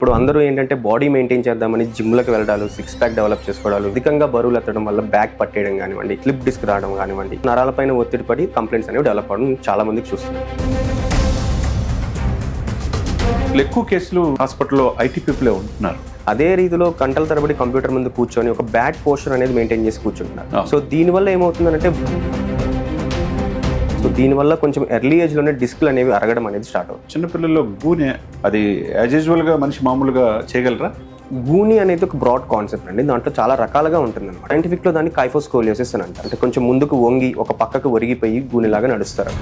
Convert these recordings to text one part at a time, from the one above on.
ఇప్పుడు అందరూ ఏంటంటే బాడీ మెయింటైన్ చేద్దామని జిమ్లకు వెళ్ళడాలు, సిక్స్ ప్యాక్ డెవలప్ చేసుకోవడాలు, అధికంగా బరువులు ఎత్తడం వల్ల బ్యాక్ పట్టేయడం కానివ్వండి, స్లిప్ డిస్క్ రావడం కానివ్వండి, నరాలపైన ఒత్తిడి పడి కంప్లైంట్స్ అనేవి డెవలప్ అవడం చాలా మందికి చూస్తున్నారు. ఎక్కువ కేసులు హాస్పిటల్లో ఐటీ పీపులే ఉంటున్నారు. అదే రీతిలో గంటల తరబడి కంప్యూటర్ ముందు కూర్చొని ఒక బ్యాక్ పోస్చర్ అనేది మెయింటైన్ చేసి కూర్చుంటున్నారు. సో దీనివల్ల ఏమవుతుందంటే దీనివల్ల కొంచెం ఎర్లీ ఏజ్లోనే డిస్క్లు అనేవి అరగడం అనేది స్టార్ట్ అవుతుంది. చిన్నపిల్లల్లో గూనె అది యాజ్ యూజువల్గా మనిషి మామూలుగా చేయగలరా? గూని అనేది ఒక బ్రాడ్ కాన్సెప్ట్ అండి. దాంట్లో చాలా రకాలుగా ఉంటుంది అనమాట. సైంటిఫిక్లో దాన్ని కైఫోస్కోలియోసిస్ అని అంటారు. అంటే కొంచెం ముందుకు వంగి ఒక పక్కకు ఒరిగిపోయి గూనిలాగా నడుస్తారు.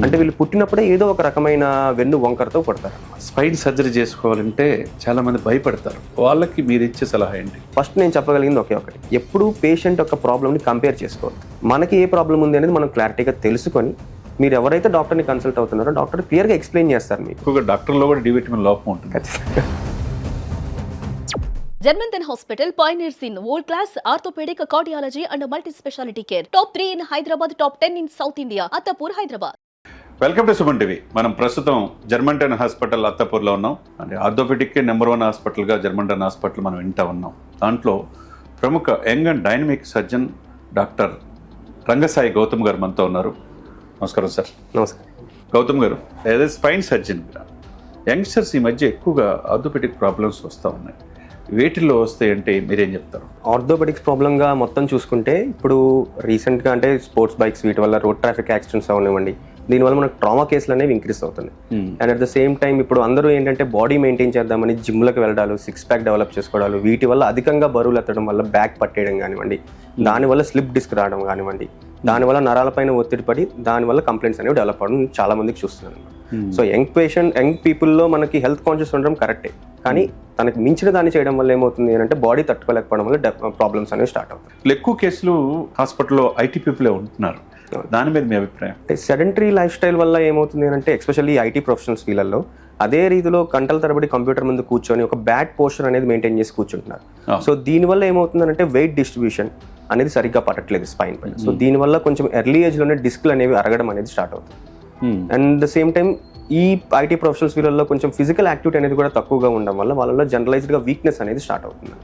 అంటే వీళ్ళు పుట్టినప్పుడే ఏదో ఒక రకమైన వెన్ను వంకరతో పుడతారు. స్పైన్ సర్జరీ చేసుకోవాలంటే చాలా మంది భయపడతారు. వాళ్ళకి మీరు ఇచ్చే సలహా ఏంటి? ఫస్ట్ నేను చెప్పగలిగింది ఒకే ఒకటి, ఎప్పుడు పేషెంట్ యొక్క ప్రాబ్లమ్ని కంపేర్ చేసుకోవద్దు. మనకి ఏ ప్రాబ్లం ఉంది అనేది మనం క్లారిటీగా తెలుసుకొని మీరు ఎవరైతే డాక్టర్ని కన్సల్ట్ అవుతున్నారో డాక్టర్ క్లియర్గా ఎక్స్ప్లెయిన్ చేస్తారు మీకు. ఎక్కువగా డాక్టర్లో కూడా డి విటమిన్ లోపం ఉంటుంది. ఖచ్చితంగా. Germantown Hospital pioneers in world-class orthopedic, cardiology and multi-specialty care. Top 3 in Hyderabad, top 10 in South India. Attapur, Hyderabad. Welcome to Suman TV. మనం ప్రస్తుతం జర్మంటన్ హాస్పిటల్ అత్తపూర్లో ఉన్నాం. అంటే ఆర్థోపెడిక్ నెంబర్ 1 హాస్పిటల్గా జర్మంటన్ హాస్పిటల్ మనం వింటూ ఉన్నాం. దాంట్లో ప్రముఖ young and dynamic surgeon doctor Rangasai Gautam garu మనతో ఉన్నారు. నమస్కారం సార్. నమస్కారం. గౌతమ్ గారు, ఏదో స్పైన్ సర్జన్ యంగ్స్టర్స్ ఈ మధ్య ఎక్కువగా ఆర్థోపెడిక్ ప్రాబ్లమ్స్ వస్తూ ఉన్నాయి. వేటిల్లో వస్తాయి అంటే మీరేం చెప్తారు? ఆర్థోపెడిక్స్ ప్రాబ్లంగా మొత్తం చూసుకుంటే ఇప్పుడు రీసెంట్గా అంటే స్పోర్ట్స్ బైక్స్ వీటి వల్ల రోడ్ ట్రాఫిక్ యాక్సిడెంట్స్ అవనివ్వండి, దీనివల్ల మనకు ట్రామా కేసులు అనేవి ఇంక్రీస్ అవుతున్నాయి. And at the same time ఇప్పుడు అందరూ ఏంటంటే బాడీ మెయింటైన్ చేద్దామని జిమ్లకు వెళ్ళడాలు, సిక్స్ ప్యాక్ డెవలప్ చేసుకోవడాలు, వీటి వల్ల అధికంగా బరువులు ఎత్తడం వల్ల బ్యాక్ పట్టేయడం కానివ్వండి, దానివల్ల స్లిప్ డిస్క్ రావడం కానివ్వండి, దానివల్ల నరాలపైన ఒత్తిడి పడి దానివల్ల కంప్లైంట్స్ అనేవి డెవలప్ అవ్వడం చాలా మందికి చూస్తున్నాను. సో యంగ్ పీపుల్లో మనకి హెల్త్ కాన్షియస్ ఉండడం కరెక్టే, కానీ తనకి మించిన దాన్ని చేయడం వల్ల ఏమవుతుంది అంటే బాడీ తట్టుకోలేకపోవడం వల్ల ప్రాబ్లమ్స్ అనేవి స్టార్ట్ అవుతాయి. ఎక్కువ కేసులు హాస్పిటల్లో ఐటీ పీపులే ఉంటున్నారు. దాని మీద మీ అభిప్రాయం? అంటే సెడెంటరీ లైఫ్ స్టైల్ వల్ల ఏమవుతుంది అంటే ఎస్పెషల్లీ ఐటీ ప్రొఫెషనల్స్ వీళ్ళల్లో అదే రీతిలో గంటల తరబడి కంప్యూటర్ ముందు కూర్చొని ఒక బ్యాక్ పోస్చర్ అనేది మెయింటైన్ చేసి కూర్చుంటున్నారు. సో దీనివల్ల ఏమవుతుందంటే వెయిట్ డిస్ట్రిబ్యూషన్ అనేది సరిగ్గా పట్టట్లేదు స్పైన్ పైన. సో దీనివల్ల కొంచెం ఎర్లీ ఏజ్లోనే డిస్క్లు అనేవి అరగడం అనేది స్టార్ట్ అవుతుంది. అండ్ ద సేమ్ టైం ఈ ఐటీ ప్రొఫెషనల్స్ వీళ్ళల్లో కొంచెం ఫిజికల్ యాక్టివిటీ అనేది కూడా తక్కువగా ఉండడం వల్ల వాళ్ళలో జనరలైజ్డ్గా వీక్నెస్ అనేది స్టార్ట్ అవుతుంది.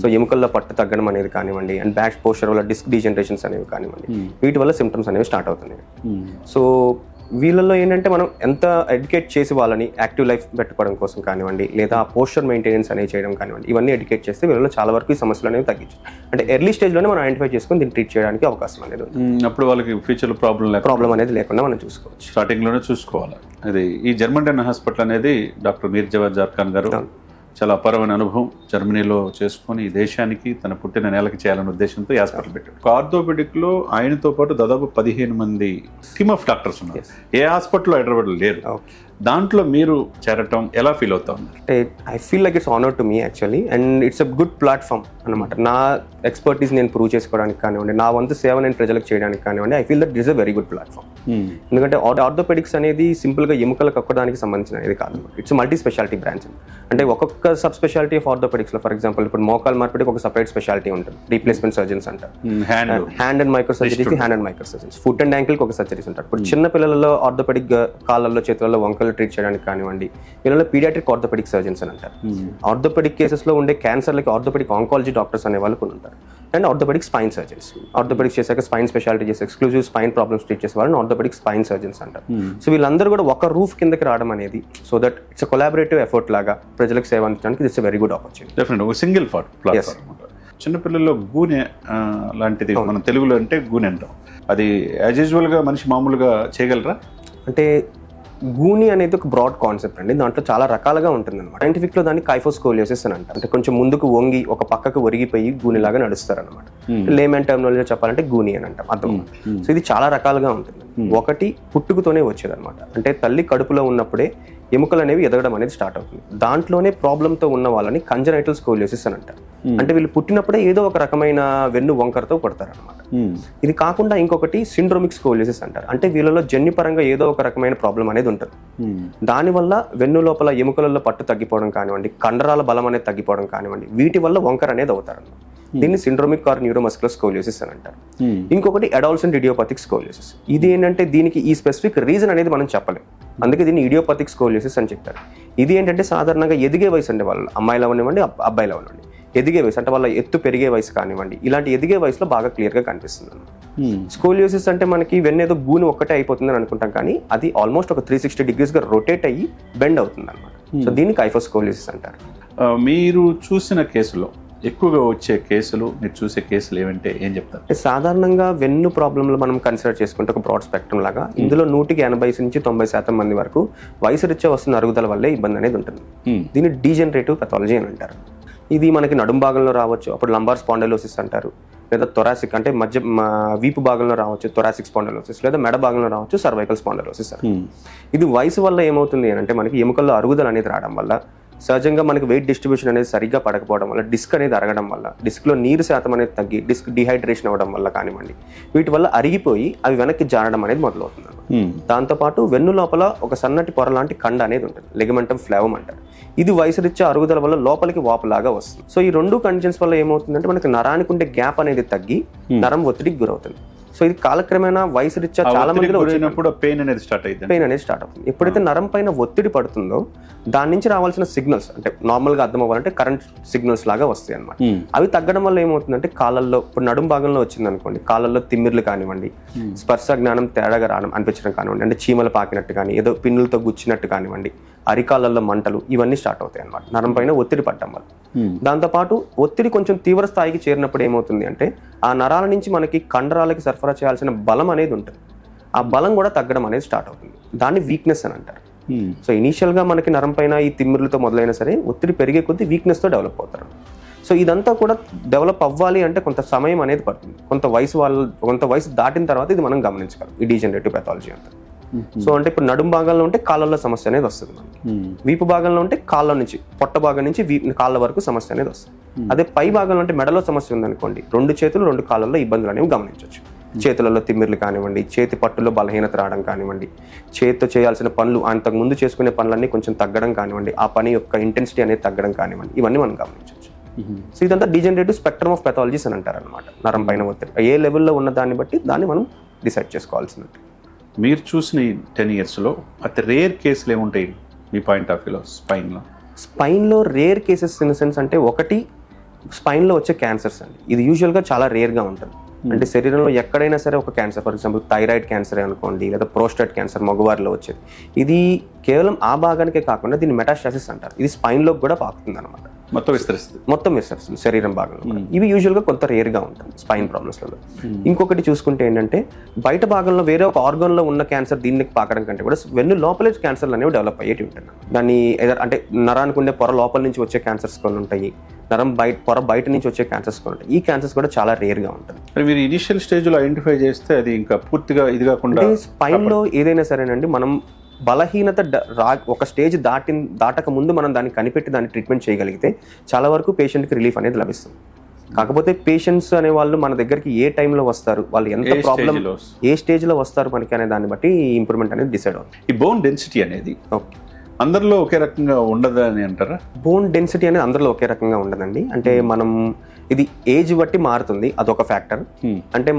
సో ఎముకల్లో పట్టు తగ్గడం అనేది కానివ్వండి, అండ్ బ్యాక్ పోస్చర్ వల్ల డిస్క్ డీజనరేషన్స్ అనేవి కానివ్వండి, వీటి వల్ల సిమ్టమ్స్ అనేవి స్టార్ట్ అవుతున్నాయి. సో వీళ్ళల్లో ఏంటంటే మనం ఎంత ఎడ్యుకేట్ చేసి వాళ్ళని యాక్టివ్ లైఫ్ పెట్టుకోవడం కోసం కానివ్వండి, లేదా పోస్చర్ మెయింటెనెన్స్ అనేది చేయడం కానివ్వండి, ఇవన్నీ ఎడ్యుకేట్ చేస్తే వీళ్ళలో చాలా వరకు ఈ సమస్యలు అనేవి తగ్గించు. అంటే ఎర్లీ స్టేజ్లోనే మనం ఐడెంటిఫై చేసుకుని దీన్ని ట్రీట్ చేయడానికి అవకాశం అనేది ఉంది. అప్పుడు వాళ్ళకి ఫ్యూచర్లో ప్రాబ్లం అనేది లేకుండా మనం చూసుకోవచ్చు. స్టార్టింగ్లోనే చూసుకోవాలి. అది ఈ జర్మంటన్ హాస్పిటల్ అనేది డాక్టర్ మీర్ జవాద్ జార్ఖాన్ గారు చాలా అపారమైన అనుభవం జర్మనీలో చేసుకొని ఈ దేశానికి తన పుట్టిన నేలకి చేయాలనే ఉద్దేశంతో ఈ హాస్పిటల్ పెట్టాడు. ఆర్థోపెడిక్లో ఆయనతో పాటు దాదాపు 15 మంది టీమ్ ఆఫ్ డాక్టర్స్ ఉన్నారు. ఏ హాస్పిటల్లో హైదరాబాద్లో లేరు. దాంట్లో మీరు చేరటం ఎలా ఫీల్ అవుతా ఉన్నారు? అంటే I feel like it's honour to me actually, and it's a good platform అనమాట. నా ఎక్స్పర్టీస్ నేను ప్రూవ్ చేసుకోవడానికి కానివ్వండి, నా వంతు సేవ నేను ప్రజలకు చేయడానికి కానివ్వండి, I feel that it's a very good platform. ఎందుకంటే ఆర్థోపెడిక్స్ అనేది సింపుల్గా ఎముకలు కక్కడానికి సంబంధించిన ఇది కాదు. It's multi speciality branch. అంటే ఒక్కొక్క సబ్ స్పెషాలిటీ ఆఫ్ ఆర్థోపెడిక్స్లో ఫర్ ఎగ్జాంపుల్ ఇప్పుడు మోకాల్ మార్పిడికి ఒక సపరేట్ స్పెషాలిటీ ఉంటుంది, రీప్లేస్మెంట్ సర్జన్స్ అంటారు. హ్యాండ్ అండ్ మైక్రో సర్జరీకి hand and micro surgeons, foot and యాంకిల్కి ఒక సర్జరీస్ ఉంటారు. ఇప్పుడు చిన్న పిల్లలలో ఆర్థోపెడిక్ కాళ్ళల్లో చేతులలో వంకలు ట్రీట్ చేయడానికి కానివ్వండి, వీళ్ళలో పీడియాట్రిక్ ఆర్థోపెడిక్ సర్జన్స్ అని అంటారు. ఆర్థోపెడిక్ కేసెస్లో ఉండే క్యాన్సర్లకి ఆర్థోపెడిక్ ఆంకాలజీ డాక్టర్స్ అనే వాళ్ళు కొన్ని ఉంటారు. And orthopaedic spine surgeons, orthopaedics చేశాక స్పైన్ స్పెషాలిటీ చేసి ఎక్స్క్లూజివ్ స్పైన్ ప్రాబ్లమ్స్ ట్రీట్ చేసే వాళ్ళని ఆర్థోపెడిక్ స్పైన్ సర్జన్స్ అంటారు. సో వీళ్ళందరూ కూడా ఒక రూఫ్ కిందకి రావడం అనేది so that it's collaborative effort లాగా ప్రజలకు సేవ అందించడానికి it's very good opportunity. Definite ఒక సింగిల్ ప్లాట్ఫామ్. చిన్నపిల్లల్లో గూనె లాంటిది మనం తెలుగులో అంటే గూనె అంటాం. అది యాజ్ యూజువల్గా మనిషి మామూలుగా చేయగలరా? అంటే గూని అనేది ఒక బ్రాడ్ కాన్సెప్ట్ అండి. దాంట్లో చాలా రకాలుగా ఉంటుంది అనమాట. సైంటిఫిక్లో దాన్ని కైఫోస్కోలియోసిస్ అని అంటారు. అంటే కొంచెం ముందుకు వంగి ఒక పక్కకు ఒరిగిపోయి గూనిలాగా నడుస్తారు అనమాట. లేమన్ టర్మినాలజీలో చెప్పాలంటే గూని అని అంటాం అర్థం. సో ఇది చాలా రకాలుగా ఉంటుంది. ఒకటి పుట్టుకతోనే వచ్చేది అనమాట. అంటే తల్లి కడుపులో ఉన్నప్పుడే ఎముకలు అనేవి ఎదగడం అనేది స్టార్ట్ అవుతుంది. దాంట్లోనే ప్రాబ్లంతో ఉన్న వాళ్ళని కంజనైటల్ స్కోలియోసిస్ అని అంటారు. అంటే వీళ్ళు పుట్టినప్పుడే ఏదో ఒక రకమైన వెన్ను వంకరతో పుడతారు అనమాట. ఇది కాకుండా ఇంకొకటి సిండ్రోమిక్ స్కోలియోసిస్ అంటారు. అంటే వీళ్ళలో జన్యుపరంగా ఏదో ఒక రకమైన ప్రాబ్లం అనేది ఉంటుంది. దానివల్ల వెన్ను లోపల ఎముకలలో పట్టు తగ్గిపోవడం కానివ్వండి, కండరాల బలం అనేది తగ్గిపోవడం కానివ్వండి, వీటి వల్ల వంకర అనేది అవుతారు. దీన్ని సిండ్రోమిక్ ఆర్ న్యూరోమస్కులర్ స్కోలియోసిస్ అని అంటారు. ఇంకొకటి అడాల్సెంట్ ఇడియోపతిక్ స్కోలియోసిస్. ఇది ఏంటంటే దీనికి ఈ స్పెసిఫిక్ రీజన్ అనేది మనం చెప్పలేం, అందుకే దీన్ని ఇడియోపతిక్ స్కోలియోసిస్ అని చెప్తారు. ఇది ఏంటంటే సాధారణంగా ఎదిగే వయసు అండి, వాళ్ళు అమ్మాయిలు అవనివ్వండి అబ్బాయిలు అవనివ్వండి, ఎదిగే వయసు అంటే వాళ్ళ ఎత్తు పెరిగే వయసు కానివ్వండి, ఇలాంటి ఎదిగే వయసులో బాగా క్లియర్గా కనిపిస్తుంది అన్నమాట. స్కోలియోసిస్ అంటే మనకి వెన్నేదో గూని ఒక్కటే అయిపోతుందని అనుకుంటాం, కానీ అది ఆల్మోస్ట్ ఒక 360 degreesగా రొటేట్ అయ్యి బెండ్ అవుతుంది అనమాట. సో దీన్ని కైఫోస్కోలియోసిస్ అంటారు. మీరు చూసిన కేసులో ఎక్కువగా వచ్చే కేసులు, మీరు చూసే కేసులు ఏమంటే ఏం చెప్తారు? సాధారణంగా వెన్ను ప్రాబ్లంలో మనం కన్సిడర్ చేసుకుంటే ఒక బ్రాడ్ స్పెక్ట్రమ్ లాగా ఇందులో 180 నుంచి 90% మంది వరకు వయసు రీత్యా వస్తున్న అరుగుదల వల్లే ఇబ్బంది అనేది ఉంటుంది. దీన్ని డీజనరేటివ్ పెథాలజీ అని అంటారు. ఇది మనకి నడుం భాగంలో రావచ్చు, అప్పుడు లంబార్ స్పాండలోసిస్ అంటారు, లేదా థొరాసిక్ అంటే వీపు భాగంలో రావచ్చు థొరాసిక్ స్పాండలోసిస్, లేదా మెడ భాగంలో రావచ్చు సర్వైకల్ స్పాండలోసిస్. ఇది వయసు వల్ల ఏమవుతుంది అంటే మనకి ఎముకల్లో అరుగుదల అనేది రావడం వల్ల, సహజంగా మనకి వెయిట్ డిస్ట్రిబ్యూషన్ అనేది సరిగ్గా పడకపోవడం వల్ల, డిస్క్ అనేది అరగడం వల్ల, డిస్క్లో నీరు శాతం అనేది తగ్గి డిస్క్ డిహైడ్రేషన్ అవ్వడం వల్ల కానివ్వండి, వీటి వల్ల అరిగిపోయి అవి వెనక్కి జారడం అనేది మొదలవుతుంది. దాంతోపాటు వెన్ను లోపల ఒక సన్నటి పొర లాంటి కండ అనేది ఉంటుంది, లిగమెంటమ్ ఫ్లేవమ్ అంటారు. ఇది వయసు రీత్యా అరుగుదల వల్ల లోపలికి వాపులాగా వస్తుంది. సో ఈ రెండు కండిషన్స్ వల్ల ఏమవుతుందంటే మనకి నరానికి ఉండే గ్యాప్ అనేది తగ్గి నరం ఒత్తిడికి గురవుతుంది. సో ఇది కాలక్రమేణా వయసు రీత్యా చాలా మందిలో పెయిన్ అనేది స్టార్ట్ అవుతుంది. ఎప్పుడైతే నరం పైన ఒత్తిడి పడుతుందో దాని నుంచి రావాల్సిన సిగ్నల్స్ అంటే నార్మల్గా అర్థం అవ్వాలంటే కరెంట్ సిగ్నల్స్ లాగా వస్తాయి అనమాట. అవి తగ్గడం వల్ల ఏమవుతుందంటే కాళ్ళల్లో, ఇప్పుడు నడుం భాగంలో వచ్చింది అనుకోండి, కాళ్ళల్లో తిమ్మిర్లు కానివ్వండి, స్పర్శ జ్ఞానం తేడాగా అనిపించడం కానివ్వండి, అంటే చీమలు పాకినట్టు కానీ ఏదో పిన్నులతో గుచ్చినట్టు కానివ్వండి, అరికాళ్ళల్లో మంటలు, ఇవన్నీ స్టార్ట్ అవుతాయి అనమాట నరం పైన ఒత్తిడి పడటం వల్ల. దాంతోపాటు ఒత్తిడి కొంచెం తీవ్ర స్థాయికి చేరినప్పుడు ఏమవుతుంది అంటే ఆ నరాల నుంచి మనకి కండరాలకి సరఫరా చేయాల్సిన బలం అనేది ఉంటుంది, ఆ బలం కూడా తగ్గడం అనేది స్టార్ట్ అవుతుంది. దాన్ని వీక్నెస్ అని అంటారు. సో ఇనీషియల్గా మనకి నరం పైన ఈ తిమ్మిర్లతో మొదలైనా సరే ఒత్తిడి పెరిగే కొద్దీ వీక్నెస్తో డెవలప్ అవుతారు. సో ఇదంతా కూడా డెవలప్ అవ్వాలి అంటే కొంత సమయం అనేది పడుతుంది. కొంత వయసు దాటిన తర్వాత ఇది మనం గమనించగలం, ఈ డీజనరేటివ్ పెథాలజీ అంతా. సో అంటే ఇప్పుడు నడుం భాగంలో ఉంటే కాళ్ళల్లో సమస్య అనేది వస్తుంది మనకి, వీపు భాగంలో ఉంటే కాళ్ళ నుంచి పొట్ట భాగం నుంచి కాళ్ళ వరకు సమస్య అనేది వస్తుంది. అదే పై భాగంలో అంటే మెడలో సమస్య ఉందనుకోండి, 2 చేతులు 2 కాళ్ళల్లో ఇబ్బందులు అనేవి గమనించవచ్చు. చేతులలో తిమ్మిర్లు కానివ్వండి, చేతి పట్టులో బలహీనత రావడం కానివ్వండి, చేతితో చేయాల్సిన పనులు అంతకు ముందు చేసుకునే పనులన్నీ కొంచెం తగ్గడం కానివ్వండి, ఆ పని యొక్క ఇంటెన్సిటీ అనేది తగ్గడం కానివ్వండి, ఇవన్నీ మనం గమనించవచ్చు. సో ఇదంతా డీజనరేటివ్ స్పెక్ట్రమ్ ఆఫ్ పెథాలజీస్ అని అంటారు అనమాట. నరం పైన ఒత్తిడి ఏ లెవెల్లో ఉన్న దాన్ని బట్టి దాన్ని మనం డిసైడ్ చేసుకోవాల్సినట్టు. మీరు చూసిన 10 yearsలో అతి రేర్ కేసులు ఏముంటాయి మీ పాయింట్ ఆఫ్ వ్యూలో? స్పైన్లో రేర్ కేసెస్ ఇన్ సెన్స్ అంటే ఒకటి స్పైన్లో వచ్చే క్యాన్సర్స్ అండి. ఇది యూజువల్గా చాలా రేర్గా ఉంటుంది. అంటే శరీరంలో ఎక్కడైనా సరే ఒక cancer, for example thyroid cancer అనుకోండి, లేదా ప్రోస్టేట్ క్యాన్సర్ మగవారిలో వచ్చేది, ఇది కేవలం ఆ భాగానికే కాకుండా దీన్ని మెటాస్టాసిస్ అంటారు. ఇది స్పైన్లోకి కూడా పాకుతుంది అనమాట, మొత్తం విస్తరిస్తుంది శరీరం భాగంలో. ఇవి యూజువల్గా కొంత రేర్గా ఉంటుంది స్పైన్ ప్రాబ్లమ్స్లలో. ఇంకొకటి చూసుకుంటే ఏంటంటే బయట భాగంలో వేరే ఒక ఆర్గాన్లో ఉన్న క్యాన్సర్ దీనికి పాకడం కంటే కూడా వెన్ను లోపలే క్యాన్సర్లు అనేవి డెవలప్ అయ్యేవి ఉంటాయి. దాన్ని అంటే నరానికి ఉండే పొర లోపల నుంచి వచ్చే క్యాన్సర్స్ కొన్ని ఉంటాయి, నరం పొర బయట నుంచి వచ్చే క్యాన్సర్స్ కూడా ఉంటాయి. ఈ క్యాన్సర్స్ కూడా చాలా రేర్గా ఉంటుంది. మీరు ఇనిషియల్ స్టేజ్లో ఐడెంటిఫై చేస్తే అది ఇంకా పూర్తిగా ఇది కాకుండా స్పైన్లో ఏదైనా సరేనండి, మనం బలహీనత ఒక స్టేజ్ దాటక ముందు మనం దాన్ని కనిపెట్టి దాన్ని ట్రీట్మెంట్ చేయగలిగితే చాలా వరకు పేషెంట్కి రిలీఫ్ అనేది లభిస్తుంది. కాకపోతే పేషెంట్స్ అనే వాళ్ళు మన దగ్గరికి ఏ టైంలో వస్తారు, వాళ్ళు ఎంత ప్రాబ్లం ఏ స్టేజ్లో వస్తారు మనకి అనే దాన్ని బట్టి ఇంప్రూవ్మెంట్ అనేది డిసైడ్ అవుతుంది. ఈ బోన్ డెన్సిటీ అనేది అందరిలో ఒకే రకంగా ఉండదని అంటారా? బోన్ డెన్సిటీ అనేది అందరిలో ఒకే రకంగా ఉండదండి. అంటే మనం ఇది ఏజ్ బట్టి మారుతుంది, అదొక ఫ్యాక్టర్. అంటే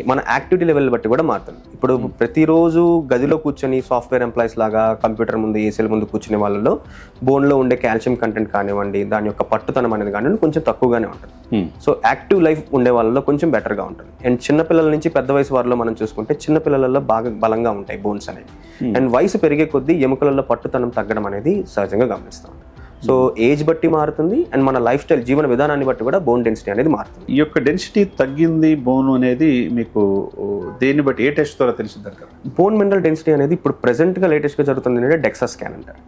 మన యాక్టివిటీ లెవెల్ బట్టి కూడా మారుతుంది. ఇప్పుడు ప్రతిరోజు గదిలో కూర్చొని సాఫ్ట్వేర్ ఎంప్లాయీస్ లాగా కంప్యూటర్ ముందు ఏసీల ముందు కూర్చునే వాళ్ళలో బోన్లో ఉండే కాల్షియం కంటెంట్ కానివ్వండి, దాని యొక్క పట్టుతనం అనేది కానివ్వండి కొంచెం తక్కువగానే ఉంటుంది. సో యాక్టివ్ లైఫ్ ఉండే వాళ్ళలో కొంచెం బెటర్గా ఉంటుంది. అండ్ చిన్నపిల్లల నుంచి పెద్ద వయసు వారిలో మనం చూసుకుంటే చిన్నపిల్లలలో బాగా బలంగా ఉంటాయి బోన్స్ అనేవి. అండ్ వయసు పెరిగే కొద్దీ ఎముకలలో పట్టుతనం తగ్గడం అనేది సహజంగా గమనిస్తాం. సో ఏజ్ బట్టి మారుతుంది, అండ్ మన లైఫ్ స్టైల్ జీవన విధానాన్ని బట్టి కూడా బోన్ డెన్సిటీ అనేది మారుతుంది. ఈ యొక్క డెన్సిటీ తగ్గింది బోన్ అనేది మీకు దేన్ని బట్టి ఏ టెస్ట్ ద్వారా తెలిసింది? బోన్ మినరల్ డెన్సిటీ అనేది ఇప్పుడు ప్రెసెంట్గా లేటెస్ట్గా జరుగుతుంది అంటే డెక్సా స్కాన్ అంటారు.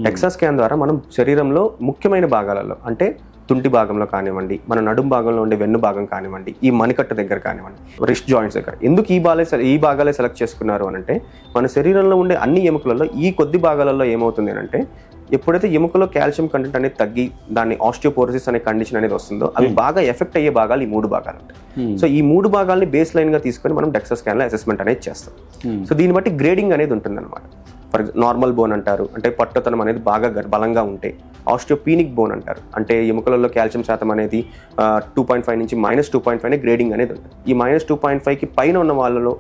డెక్సా స్కాన్ ద్వారా మనం శరీరంలో ముఖ్యమైన భాగాలలో అంటే తుంటి భాగంలో కానివ్వండి, మన నడుం భాగంలో ఉండే వెన్ను భాగం కానివ్వండి, ఈ మణికట్టు దగ్గర కానివ్వండి, రిస్ట్ జాయింట్స్ దగ్గర, ఎందుకు ఈ భాగాలే సెలెక్ట్ చేసుకున్నారు అని అంటే మన శరీరంలో ఉండే అన్ని ఎముకలలో ఈ కొద్ది భాగాలలో ఏమవుతుంది అంటే ఎప్పుడైతే ఎముకలో కాల్షియం కంటెంట్ అనేది తగ్గి దాన్ని ఆస్టియోపోరోసిస్ అనే కండిషన్ అనేది వస్తుందో అవి బాగా ఎఫెక్ట్ అయ్యే భాగాలు ఈ 3 భాగాలు ఉంటాయి. సో ఈ 3 భాగాల్ని బేస్ లైన్ గా తీసుకొని మనం డెక్సా స్కాన్ లో అసెస్మెంట్ అనేది చేస్తాం. సో దీన్ని బట్టి గ్రేడింగ్ అనేది ఉంటుంది అనమాట. ఫర్ నార్మల్ బోన్ అంటారు, అంటే పట్టుతనం అనేది బాగా బలంగా ఉంటే. ఆస్టియోపీనిక్ బోన్ అంటారు, అంటే ఎముకలలో కాల్షియం శాతం అనేది 2.5 నుంచి -2.5 గ్రేడింగ్ అనేది ఉంటుంది. ఈ -2.5కి పైన ఉన్న వాళ్ళలో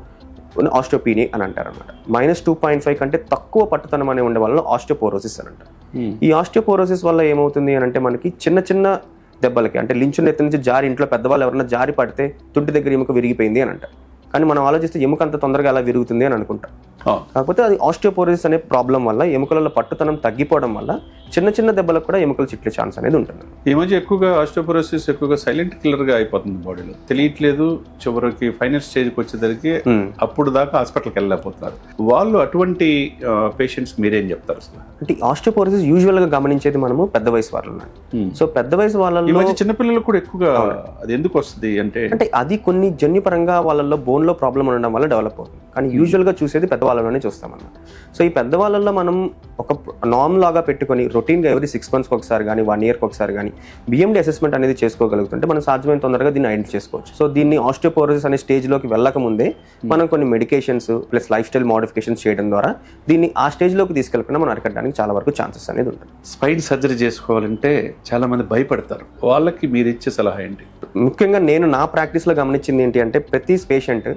ఆస్టియోపీని అని అంటారు అనమాట. -2.5 కంటే తక్కువ పట్టుతనం అనే ఉండే వాళ్ళలో ఆస్టియోపోరోసిస్ అని అంటారు. ఈ ఆస్టియోపోరోసిస్ వల్ల ఏమవుతుంది అని అంటే మనకి చిన్న చిన్న దెబ్బలకి, అంటే లించు నెత్తి నుంచి జారి ఇంట్లో పెద్దవాళ్ళు ఎవరైనా జారి పడితే తుంటి దగ్గర ఎముక విరిగిపోయింది అని అంటారు. కానీ మనం ఆలోచిస్తే ఎముక అంత తొందరగా అలా విరుగుతుంది అని అనుకుంటాం. కాకపోతే అది ఆస్టియోపోరోసిస్ అనే ప్రాబ్లం వల్ల ఎముకలలో పట్టుతనం తగ్గిపోవడం వల్ల చిన్న చిన్న దెబ్బలకు కూడా ఎముకలు చిట్లే ఛాన్స్ అనేది ఉంటుంది. ఈ మధ్య ఎక్కువగా ఆస్టియోపోరోసిస్ ఎక్కువగా సైలెంట్ కిల్లర్ గా అయిపోతుంది బాడీలో, తెలియట్లేదు. చివరికి ఫైనల్ స్టేజ్కి వచ్చేసరికి అప్పుడు దాకా హాస్పిటల్కి వెళ్ళలేకపోతున్నారు. వాళ్ళు అటువంటి పేషెంట్స్ మీరేం చెప్తారు అసలు? అంటే ఆస్టియోపోరోసిస్ యూజువల్ గా గమనించేది మనము పెద్ద వయసు వాళ్ళలో. సో పెద్ద వయసు వాళ్ళలో చిన్నపిల్లలు కూడా ఎక్కువగా అది ఎందుకు వస్తుంది అంటే అది కొన్ని జన్యుపరంగా వాళ్ళలో బోన్ లో ప్రాబ్లం ఉండడం వల్ల డెవలప్ అవుతుంది. కానీ యూజువల్ గా చూసేది పెద్దవాళ్ళలోనే చూస్తాం అన్నమాట. సో ఈ పెద్దవాళ్ళలో మనం ఒక నార్మ్ లాగా పెట్టుకొని రొటీన్ గా ఎవ్రీ 6 months ఒకసారి కానీ 1 year ఒకసారి కానీ బిఎండి అసెస్మెంట్ అనేది చేసుకోగలుగుతుంటే మనం సాధ్యమైన తొందరగా దీన్ని ఐడెంటిఫై చేసుకోవచ్చు. సో దీన్ని ఆస్టియోపోరోసిస్ అనే స్టేజ్ లోకి వెళ్ళక ముందే మనం కొన్ని medications plus life style modifications చేయడం ద్వారా దీన్ని ఆ స్టేజ్ లోకి తీసుకెళ్ళకుండా మనం అరికట్టడానికి చాలా వరకు ఛాన్సెస్ అనేది ఉంటుంది. స్పైన్ సర్జరీ చేసుకోవాలంటే చాలా మంది భయపడతారు, వాళ్ళకి మీరు ఇచ్చే సలహా ఏంటి? ముఖ్యంగా నేను నా ప్రాక్టీస్ లో గమనించింది ఏంటి అంటే ప్రతి పేషెంట్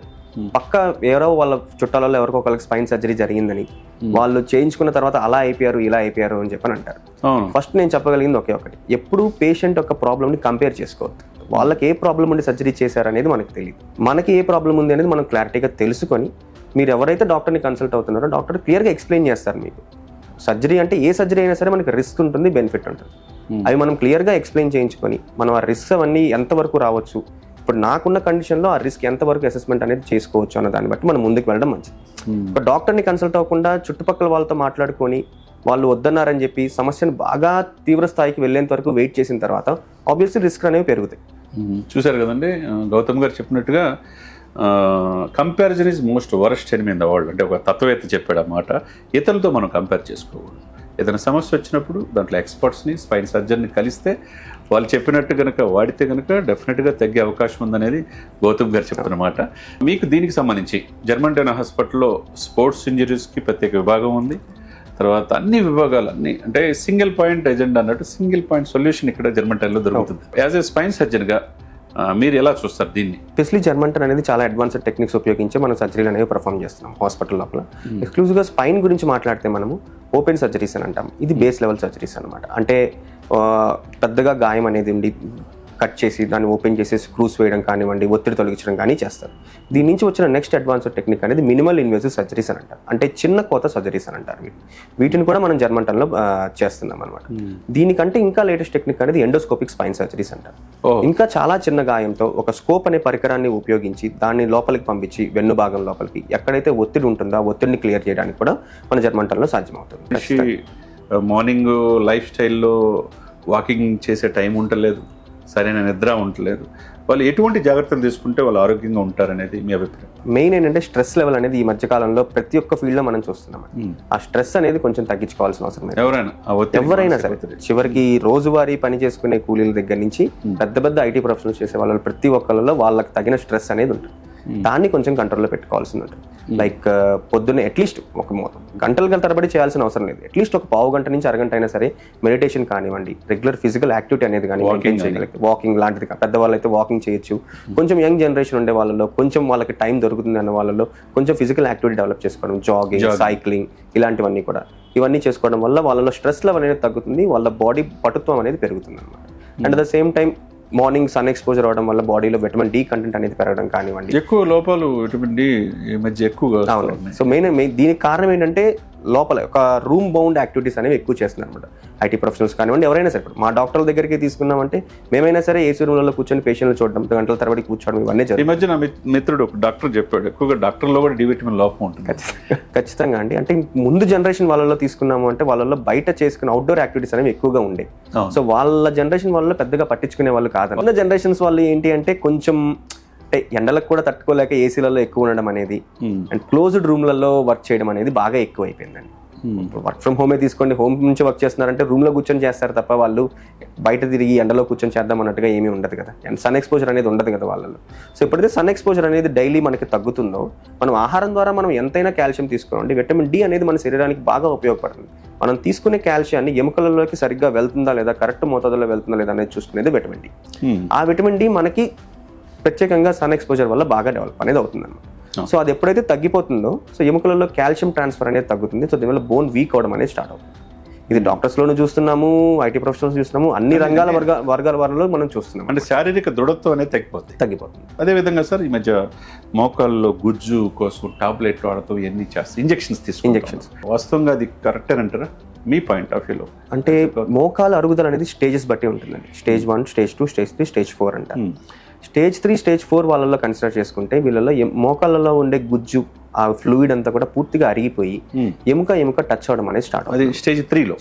పక్క ఎవరో వాళ్ళ చుట్టాలలో ఎవరికో ఒకరికి స్పైన్ సర్జరీ జరిగిందని వాళ్ళు చేయించుకున్న తర్వాత అలా అయిపోయారు ఇలా అయిపోయారు అని చెప్పని అంటారు. ఫస్ట్ నేను చెప్పగలిగింది ఒకే ఒకటి, ఎప్పుడు పేషెంట్ యొక్క ప్రాబ్లమ్ని కంపేర్ చేసుకోవద్దు. వాళ్ళకి ఏ ప్రాబ్లం ఉండి సర్జరీ చేశారనేది మనకు తెలియదు, మనకి ఏ ప్రాబ్లం ఉంది అనేది మనం క్లారిటీగా తెలుసుకొని మీరు ఎవరైతే డాక్టర్ని కన్సల్ట్ అవుతున్నారో డాక్టర్ క్లియర్గా ఎక్స్ప్లెయిన్ చేస్తారు మీకు. సర్జరీ అంటే ఏ సర్జరీ అయినా సరే మనకి రిస్క్ ఉంటుంది, బెనిఫిట్ ఉంటుంది. అవి మనం క్లియర్గా ఎక్స్ప్లెయిన్ చేయించుకొని మనం ఆ రిస్క్ అవన్నీ ఎంతవరకు రావచ్చు, ఇప్పుడు నాకున్న కండిషన్లో ఆ రిస్క్ ఎంతవరకు అసెస్మెంట్ అనేది చేసుకోవచ్చు అన్న దాన్ని బట్టి మనం ముందుకు వెళ్ళడం మంచిది. ఒక డాక్టర్ని కన్సల్ట్ అవ్వకుండా చుట్టుపక్కల వాళ్ళతో మాట్లాడుకొని వాళ్ళు వద్దన్నారని చెప్పి సమస్యను బాగా తీవ్ర స్థాయికి వెళ్ళేంత వరకు వెయిట్ చేసిన తర్వాత ఆబ్వియస్లీ రిస్క్ అనేవి పెరుగుతాయి. చూశారు కదండి గౌతమ్ గారు చెప్పినట్టుగా, comparison is most worst enemy in the world. అంటే ఒక తత్వవేత్త చెప్పాడు అన్నమాట. ఇతరులతో మనం కంపేర్ చేసుకోకూడదు. ఏదైనా సమస్య వచ్చినప్పుడు దాంట్లో ఎక్స్పర్ట్స్ని స్పైన్ సర్జన్ని కలిస్తే వాళ్ళు చెప్పినట్టు కనుక వాడితే కనుక డెఫినెట్గా తగ్గే అవకాశం ఉందనేది గౌతమ్ గారు చెప్తున్నమాట. మీకు దీనికి సంబంధించి జర్మన్ డెనా హాస్పిటల్లో స్పోర్ట్స్ ఇంజరీస్కి ప్రత్యేక విభాగం ఉంది. తర్వాత అన్ని విభాగాలన్నీ అంటే సింగిల్ పాయింట్ ఎజెండా అన్నట్టు సింగిల్ పాయింట్ సొల్యూషన్ ఇక్కడ జర్మన్ డెనాలో దొరుకుతుంది. యాజ్ ఏ స్పైన్ సర్జన్గా మీరు ఎలా చూస్తారు దీన్ని? స్పెషలీ జర్మన్ డెనా అనేది చాలా అడ్వాన్స్డ్ టెక్నిక్స్ ఉపయోగించి మనం సర్జరీలు అనేవి పర్ఫామ్ చేస్తున్నాం హాస్పిటల్ లోపల. ఎక్స్క్లూజివ్గా స్పైన్ గురించి మాట్లాడితే మనము ఓపెన్ సర్జరీస్ అని అంటాం. ఇది బేస్ లెవెల్ సర్జరీస్ అనమాట. అంటే పెద్దగా గాయం అనేది ఉండి కట్ చేసి దాన్ని ఓపెన్ చేసి స్క్రూస్ వేయడం కానివ్వండి, ఒత్తిడి తొలగించడం కానీ చేస్తారు. దీని నుంచి వచ్చిన నెక్స్ట్ అడ్వాన్స్డ్ టెక్నిక్ అనేది మినిమల్ ఇన్వేసివ్ సర్జరీస్ అని అంటారు. అంటే చిన్న కోత సర్జరీస్ అని అంటారు. వీటిని కూడా మనం జర్మన్ డెనాలో చేస్తున్నాం అనమాట. దీనికంటే ఇంకా లేటెస్ట్ టెక్నిక్ అనేది ఎండోస్కోపిక్ స్పైన్ సర్జరీస్ అంటారు. ఇంకా చాలా చిన్న గాయంతో ఒక స్కోప్ అనే పరికరాన్ని ఉపయోగించి దాన్ని లోపలికి పంపించి వెన్ను భాగం లోపలికి ఎక్కడైతే ఒత్తిడి ఉంటుందో ఆ ఒత్తిడిని క్లియర్ చేయడానికి కూడా మన జర్మన్ డెనాలో సాధ్యమవుతుంది. మార్నింగ్ లైఫ్ స్టైల్లో వాకింగ్ చేసే టైం ఉండలేదు, సరైన నిద్ర ఉండలేదు, వాళ్ళు ఎటువంటి జాగ్రత్తలు తీసుకుంటే వాళ్ళు ఆరోగ్యంగా ఉంటారనేది మీ అభిప్రాయం? మెయిన్ ఏంటంటే స్ట్రెస్ లెవెల్ అనేది ఈ మధ్యకాలంలో ప్రతి ఒక్క ఫీల్డ్లో మనం చూస్తున్నాం. ఆ స్ట్రెస్ అనేది కొంచెం తగ్గించుకోవాల్సిన అవసరం. ఎవరైనా సరే చివరికి రోజువారీ పని చేసుకునే కూలీల దగ్గర నుంచి పెద్ద పెద్ద ఐటీ ప్రొఫెషనల్స్ చేసే వాళ్ళు ప్రతి ఒక్కళ్ళలో వాళ్ళకి తగిన స్ట్రెస్ అనేది ఉంటుంది. దాన్ని కొంచెం కంట్రోల్లో పెట్టుకోవాల్సి ఉంటుంది. లైక్ పొద్దున్నే అట్లీస్ట్ ఒక గంటల తరబడి చేయాల్సిన అవసరం లేదు. అట్లీస్ట్ ఒక పావు గంట నుంచి అరగంట అయినా సరే మెడిటేషన్ కానివ్వండి, రెగ్యులర్ ఫిజికల్ యాక్టివిటీ అనేది కానీ వాకింగ్ లాంటిది. పెద్దవాళ్ళు అయితే వాకింగ్ చేయొచ్చు. కొంచెం యంగ్ జనరేషన్ ఉండే వాళ్ళలో కొంచెం వాళ్ళకి టైం దొరుకుతుంది అన్న వాళ్ళలో కొంచెం ఫిజికల్ యాక్టివిటీ డెవలప్ చేసుకోవడం, జాగింగ్, సైక్లింగ్ ఇలాంటివన్నీ కూడా ఇవన్నీ చేసుకోవడం వల్ల వాళ్ళలో స్ట్రెస్ లెవెల్ అనేది తగ్గుతుంది, వాళ్ళ బాడీ పటుత్వం అనేది పెరుగుతుంది అనమాట. And at the same time morning sun exposure అవడం వల్ల బాడీలో విటమిన్ డి కంటెంట్ అనేది పెరగడం కానివ్వండి, ఎక్కువ లోపాలు విటమిన్ డి ఈ మధ్య ఎక్కువగా. సో మెయిన్ దీనికి కారణం ఏంటంటే లోపల ఒక రూమ్ బౌండ్ యాక్టివిటీస్ అనేవి ఎక్కువ చేస్తున్నారు అనమాట. ఐటీ ప్రొఫెషనల్స్ కానివ్వండి, ఎవరైనా సరే మా డాక్టర్ల దగ్గరికి తీసుకున్నామంటే మేమైనా సరే ఏసీ రూమ్లలో కూర్చొని పేషెంట్లు చూడడం, గంటల తరబడి కూర్చోవడం ఇవన్నీ జరుగుతుంది. ఈ మధ్య నా మిత్రుడు ఒక డాక్టర్ చెప్పాడు ఎక్కువగా డాక్టర్లో కూడా డి విటమిన్ లోపం ఉంటుంది. ఖచ్చితంగా అండి. అంటే ముందు జనరేషన్ వాళ్ళలో తీసుకున్నాము అంటే వాళ్ళలో బయట చేసుకున్న అవుట్డోర్ యాక్టివిటీస్ అనేవి ఎక్కువగా ఉండే. సో వాళ్ళ జనరేషన్ వాళ్ళలో పెద్దగా పట్టించుకునే వాళ్ళు కాదు. ఉన్న జనరేషన్స్ వాళ్ళు ఏంటి అంటే కొంచెం అంటే ఎండలకు కూడా తట్టుకోలేక ఏసీలలో ఎక్కువ ఉండడం అనేది అండ్ క్లోజ్డ్ రూమ్లలో వర్క్ చేయడం అనేది బాగా ఎక్కువ అయిపోయిందండి. వర్క్ ఫ్రమ్ హోమే తీసుకోండి, హోమ్ నుంచి వర్క్ చేస్తున్నారంటే రూమ్లో కూర్చొని చేస్తారు తప్ప వాళ్ళు బయట తిరిగి ఎండలో కూర్చొని చేద్దాం అన్నట్టుగా ఏమీ ఉండదు కదా. అండ్ సన్ ఎక్స్పోజర్ అనేది ఉండదు కదా వాళ్ళలో. సో ఎప్పుడైతే సన్ ఎక్స్పోజర్ అనేది డైలీ మనకి తగ్గుతుందో, మనం ఆహారం ద్వారా మనం ఎంతైనా కాల్షియం తీసుకోండి, విటమిన్ డి అనేది మన శరీరానికి బాగా ఉపయోగపడుతుంది. మనం తీసుకునే కాల్షియాన్ని ఎముకలలోకి సరిగ్గా వెళ్తుందా లేదా, కరెక్ట్ మోతాదులో వెళ్తుందా లేదా అనేది చూసుకునేది విటమిన్ డి. ఆ విటమిన్ డి మనకి ప్రత్యేకంగా సన్ ఎక్స్పోజర్ వల్ల బాగా డెవలప్ అనేది అవుతుంది అన్నమాట. సో అది ఎప్పుడైతే తగ్గిపోతుందో, సో ఎముకలలో కాల్షియం ట్రాన్స్ఫర్ అనేది తగ్గుతుంది. సో దీనివల్ల బోన్ వీక్ అవడం అనేది స్టార్ట్ అవుతుంది. ఇది డాక్టర్స్లోనూ చూస్తున్నాము, ఐటీ ప్రొఫెషనల్స్ చూస్తున్నాము, అన్ని రంగాల వర్గాల వారిలో మనం చూస్తున్నాం. అంటే శారీరక దృఢత్వం అనేది తగ్గిపోతుంది. అదేవిధంగా సార్, ఈ మధ్య మోకాల్లో గుజ్జు కోసం టాబ్లెట్లు వాడుతూ ఎన్ని చేస్తారు, ఇంజెక్షన్స్ వాస్తవంగా అది కరెక్ట్ అని అంటారా మీ పాయింట్ ఆఫ్ వ్యూలో? అంటే మోకాల అరుగుదల అనేది స్టేజెస్ బట్టి ఉంటుందండి. స్టేజ్ 1, స్టేజ్ 2, స్టేజ్ 3, స్టేజ్ 4 అంటారు. స్టేజ్ 3, స్టేజ్ 4 వాళ్ళలో కన్సిడర్ చేసుకుంటే వీళ్ళలో మోకాళ్ళలో ఉండే గుజ్జు, ఆ ఫ్లూయిడ్ అంతా కూడా పూర్తిగా అరిగిపోయి ఎముక టచ్ అవడం అనేది స్టార్ట్ అవుతుంది స్టేజ్ 3లో.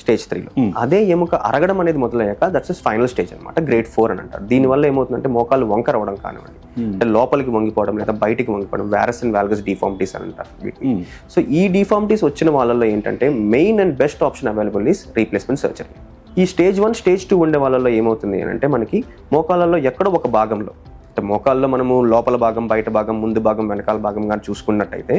అదే ఎముక అరగడం అనేది మొదలయ్యాక దట్స్ ఫైనల్ స్టేజ్ అనమాట, గ్రేడ్ 4 అని అంటారు. దీనివల్ల ఏమవుతుందంటే మోకాళ్ళు వంకర అవడం కానివ్వండి, అంటే లోపలికి వంగిపోవడం లేదా బయటికి వంగిపోవడం, వారస్ అండ్ వాల్గస్ డిఫార్మిటీస్ అని అంటారు వీటిని. సో ఈ డిఫార్మిటీస్ వచ్చిన వాళ్ళలో ఏంటంటే main and best option available is replacement surgery. ఈ స్టేజ్ 1, స్టేజ్ 2 ఉండే వాళ్ళలో ఏమవుతుంది అంటే మనకి మోకాళ్ళలో ఎక్కడో ఒక భాగంలో, అంటే మోకాల్లో మనము లోపల భాగం, బయట భాగం, ముందు భాగం, వెనకాల భాగం కానీ చూసుకున్నట్టయితే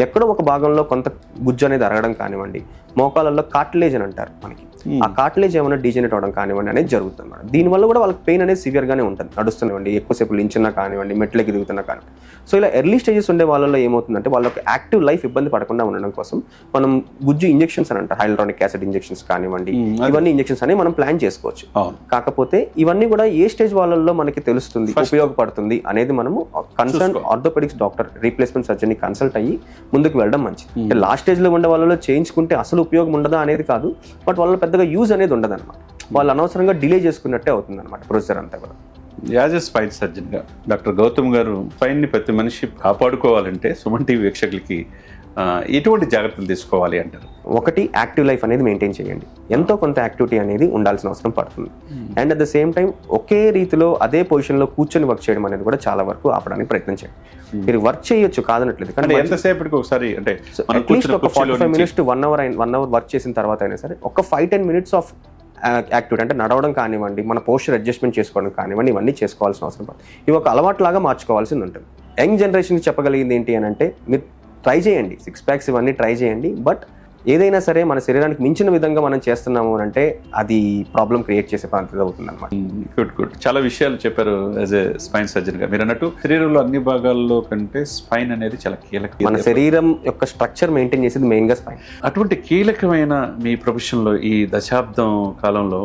ఎక్కడో ఒక భాగంలో కొంత గుజ్జు అనేది అరగడం కానివ్వండి, మోకాళ్ళల్లో కార్టిలేజ్ అని అంటారు మనకి, ఆ కార్టిలేజ్ ఏమైనా డీజెనరేట్ అవడం కానివ్వండి అనేది జరుగుతుంది అన్నమాట. దీనివల్ల కూడా వాళ్ళకి పెయిన్ అనేది సివియర్గానే ఉంటుంది, నడుస్తున్నవ్వండి, ఎక్కువసేపు లించున్నా కానివ్వండి, మెట్లకి దిగుతున్నా కానివ్వండి. సో ఇలా ఎర్లీ స్టేజెస్ ఉండే వాళ్ళలో ఏమవుతుందంటే వాళ్ళకి యాక్టివ్ లైఫ్ ఇబ్బంది పడకుండా ఉండడం కోసం మనం గుజ్జు ఇంజెక్షన్స్ అని అంటారు, హైలరానిక్ యాసిడ్ ఇంజెక్షన్స్ కానివ్వండి, ఇవన్నీ ఇంజెక్షన్స్ అనేవి మనం ప్లాన్ చేసుకోవచ్చు. కాకపోతే ఇవన్నీ కూడా ఏ స్టేజ్ వాళ్ళల్లో మనకి తెలుస్తుంది, ఉపయోగపడుతుంది అనేది మనము concern orthopaedics doctor, replacement surgeon consult అయ్యి ముందుకు వెళ్ళడం మంచిది. లాస్ట్ స్టేజ్ లో ఉండే వాళ్ళలో చేయించుకుంటే అసలు ఉపయోగం ఉండదా అనేది కాదు, బట్ వాళ్ళ పెద్దగా యూజ్ అనేది ఉండదు అనమాట. వాళ్ళు అనవసరంగా డిలే చేసుకున్నట్టే అవుతుంది అనమాట ప్రొసీజర్ అంతా కూడా. యాజ్ ఎ స్పైన్ సర్జన్గా డాక్టర్ గౌతమ్ గారు, స్పైన్ని ప్రతి మనిషి కాపాడుకోవాలంటే సుమన్ టీవీ వీక్షకులకి ఎటువంటి జాగ్రత్తలు తీసుకోవాలి అంటారు? ఒకటి, యాక్టివ్ లైఫ్ అనేది మెయింటైన్ చేయండి. ఎంతో కొంత యాక్టివిటీ అనేది ఉండాల్సిన అవసరం పడుతుంది. And at the same time ఒకే రీతిలో అదే పొజిషన్లో కూర్చొని వర్క్ చేయడం అనేది కూడా చాలా వరకు ఆపడానికి ప్రయత్నం చేయండి. మీరు వర్క్ చేయొచ్చు కాదనట్లేదు, కానీ ఎంతసేపటికి ఒకసారి, అంటే అట్లీస్ట్ ఒక 45 minutes to 1 hour వర్క్ చేసిన తర్వాత అయినా సరే ఒక 5-10 minutes ఆఫ్ యాక్టివిటీ, అంటే నడవడం కానివ్వండి, మన పోస్చర్ అడ్జస్ట్మెంట్ చేసుకోవడం కానివ్వండి, ఇవన్నీ చేసుకోవాల్సిన అవసరం పడుతుంది. ఇవి ఒక అలవాటు లాగా మార్చుకోవాల్సింది ఉంటుంది. యంగ్ జనరేషన్కి చెప్పగలిగింది ఏంటి అని అంటే, మీరు ట్రై చేయండి, 6 packs ఇవన్నీ ట్రై చేయండి, బట్ ఏదైనా సరే మన శరీరానికి మించిన విధంగా మనం చేస్తున్నాము అని అంటే అది ప్రాబ్లం క్రియేట్ చేసే పద్ధతి అవుతుంది అనమాట. గుడ్. చాలా విషయాలు చెప్పారు యాజ్ ఎ స్పైన్ సర్జన్ గా. మీరు అన్నట్టు శరీరంలో అన్ని భాగాల్లో కంటే స్పైన్ అనేది చాలా కీలకం. మన శరీరం యొక్క స్ట్రక్చర్ మెయింటైన్ చేసేది మెయిన్ గా స్పైన్. అటువంటి కీలకమైన మీ ప్రొఫెషన్ లో ఈ దశాబ్దం కాలంలో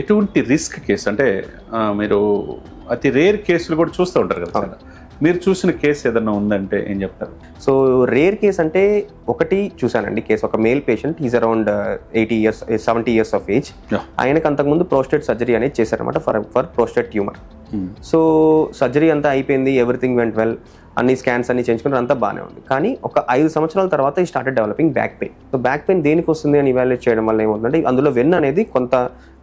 ఎటువంటి రిస్క్ కేసు, అంటే మీరు అతి రేర్ కేసులు కూడా చూస్తూ ఉంటారు కదా, మీరు చూసిన కేసు ఏదన్నా ఉందంటే ఏం చెప్తారు? సో రేర్ కేస్ అంటే ఒకటి చూసానండి కేసు. ఒక male patient, is around 70 years of age. ఆయనకు అంతకుముందు ప్రోస్టేట్ సర్జరీ అనేది చేశారనమాట for prostate tumour. So surgery అంతా అయిపోయింది, ఎవ్రీథింగ్ వెంట్ వెల్, అన్ని స్కాన్స్ అన్ని చేయించుకున్నారు, అంతా బాగానే ఉంది. కానీ ఒక 5 సంవత్సరాల తర్వాత ఈ started developing back pain. So back pain దేనికి వస్తుంది అని ఇవాల్యుయేట్ చేయడం వల్ల ఏమవుతుందంటే అందులో వెన్ను అనేది కొంత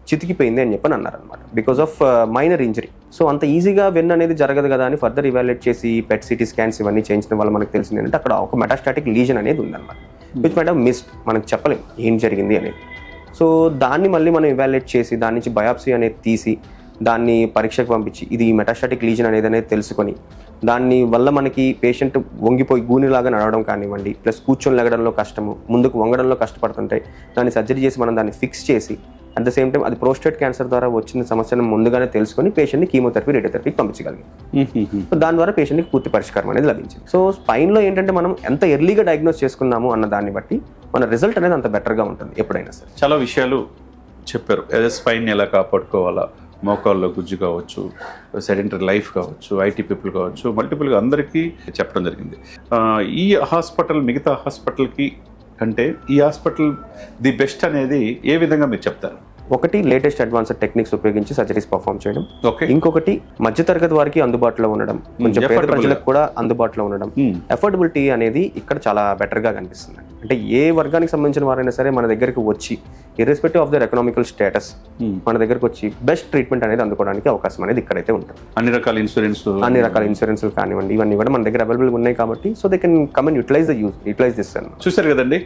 చితికిపోయింది అని చెప్పని అన్నారనమాట, because of minor injury. So అంత ఈజీగా వెన్ అనేది జరగదు కదా అని ఫర్దర్ ఇవాల్యుయేట్ చేసి పెట్ సిటీ స్కాన్స్ ఇవన్నీ చేయించడం వల్ల మనకు తెలిసింది ఏంటంటే అక్కడ ఒక మెటాస్టాటిక్ లీజన్ అనేది ఉందన్నమాట, విచ్ మైట్ హావ్ మిస్డ్. మనకు చెప్పలేము ఏం జరిగింది అనేది. సో దాన్ని మళ్ళీ మనం ఇవాల్యుయేట్ చేసి దాని నుంచి బయాప్సీ అనేది తీసి దాన్ని పరీక్షకు పంపించి ఇది మెటాస్టాటిక్ లీజన్ అనేది తెలుసుకొని దాని వల్ల మనకి పేషెంట్ వంగిపోయి గూనిలాగా నడవడం కానివ్వండి, ప్లస్ కూర్చొని లెగడంలో కష్టము, ముందుకు వంగడంలో కష్టపడుతుంటాయి, దాన్ని సర్జరీ చేసి మనం దాన్ని ఫిక్స్ చేసి అట్ ద సేమ్ టైం అది ప్రోస్టేట్ క్యాన్సర్ ద్వారా వచ్చిన సమస్యను ముందుగానే తెలుసుకొని పేషెంట్ని కీమోథెరపీ, రేడియోథెరపీకి పంపించగలిగాం. సో దాని ద్వారా పేషెంట్కి పూర్తి పరిష్కారం అనేది లభించింది. సో స్పైన్లో ఏంటంటే మనం ఎంత ఎర్లీగా డయాగ్నోస్ చేసుకున్నాము అన్న దాన్ని బట్టి మన రిజల్ట్ అనేది అంత బెటర్గా ఉంటుంది ఎప్పుడైనా సరే. చాలా విషయాలు చెప్పారు. స్పైన్ ఎలా కాపాడుకోవాలా, మోకాల్లో గుజ్జు కావచ్చు, సెడెంటరీ లైఫ్ కావచ్చు, ఐటీ పీపుల్ కావచ్చు, మల్టిపుల్గా అందరికీ చెప్పడం జరిగింది. ఈ హాస్పిటల్ మిగతా హాస్పిటల్కి కంటే ఈ హాస్పిటల్ ది బెస్ట్ అనేది ఏ విధంగా మీరు చెప్తారు? ఒకటి, లేటెస్ట్ అడ్వాన్స్డ్ టెక్నిక్స్ ఉపయోగించి సర్జరీస్ పర్ఫామ్ చేయడం. ఓకే. ఇంకొకటి, మధ్యతరగతి వారికి అందుబాటులో ఉండడం, కొంచెం పేద ప్రజలకు కూడా అందుబాటులో ఉండడం. ఎఫోర్డబిలిటీ అనేది ఇక్కడ చాలా బెటర్గా కనిపిస్తుంది. అంటే ఏ వర్గానికి సంబంధించిన వారైనా సరే మన దగ్గరికి వచ్చి irrespective of their economical status మన దగ్గరకు వచ్చి బెస్ట్ ట్రీట్మెంట్ అనేది అందుకోవడానికి అవకాశం అనేది ఇక్కడైతే ఉంటుంది. అన్ని రకాల ఇన్సూరెన్స్ కానివ్వండి, ఇవన్నీ కూడా మన దగ్గర అవైలబుల్ ఉన్నాయి కాబట్టి so they can come and utilise this. చూసారు కదండి,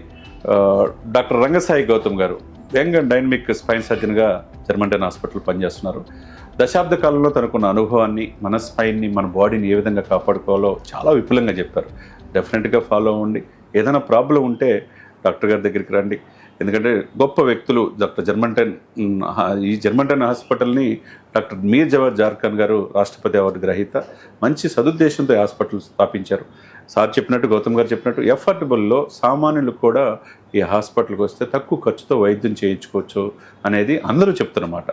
డాక్టర్ రంగసాయి గౌతమ్ గారు యంగ్ అండ్ డైనమిక్ స్పైన్ సర్జన్గా జర్మంటన్ హాస్పిటల్ పనిచేస్తున్నారు. దశాబ్ద కాలంలో తనకున్న అనుభవాన్ని, మన స్పైన్ని, మన బాడీని ఏ విధంగా కాపాడుకోవాలో చాలా విపులంగా చెప్పారు. డెఫినెట్గా ఫాలో అవ్వండి. ఏదైనా ప్రాబ్లం ఉంటే డాక్టర్ గారి దగ్గరికి రండి. ఎందుకంటే గొప్ప వ్యక్తులు ఈ జర్మంటన్ హాస్పిటల్ని డాక్టర్ మీర్ జవాద్ జార్ఖాన్ గారు రాష్ట్రపతి అవార్డు గ్రహీత. మంచి సదుద్దేశంతో ఈ హాస్పిటల్ స్థాపించారు. సార్ చెప్పినట్టు, గౌతమ్ గారు చెప్పినట్టు ఎఫర్టబుల్లో సామాన్యులకు కూడా ఈ హాస్పిటల్కి వస్తే తక్కువ ఖర్చుతో వైద్యం చేయించుకోవచ్చు అనేది అందరూ చెప్తున్నమాట.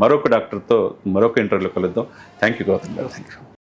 మరొక డాక్టర్తో మరొక ఇంటర్వ్యూలో కలుద్దాం. థ్యాంక్ యూ గౌతమ్ గారు. Thank you.